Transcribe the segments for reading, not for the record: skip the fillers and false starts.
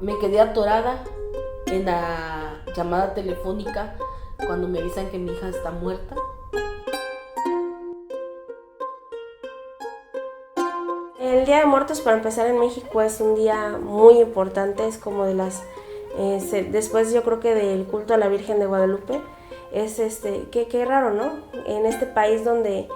Me quedé atorada en la llamada telefónica cuando me avisan que mi hija está muerta. El Día de Muertos, para empezar, en México es un día muy importante, es como de las, después yo creo que del culto a la Virgen de Guadalupe, es qué raro, ¿no? En este país donde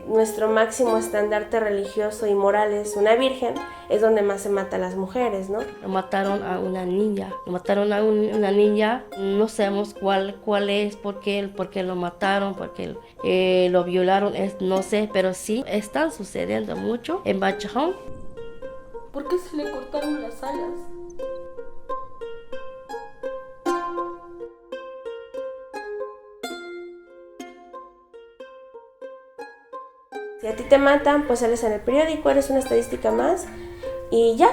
nuestro máximo estandarte religioso y moral es una virgen, es donde más se mata a las mujeres, ¿no? Mataron a una niña, una niña, no sabemos cuál es, por qué lo mataron, por qué lo violaron, no sé, pero sí están sucediendo mucho en Bachajón. ¿Por qué se le cortaron las alas? Si a ti te matan, pues sales en el periódico, eres una estadística más y ya,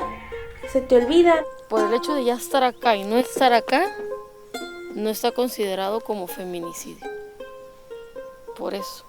se te olvida. Por el hecho de ya estar acá y no estar acá, no está considerado como feminicidio. Por eso.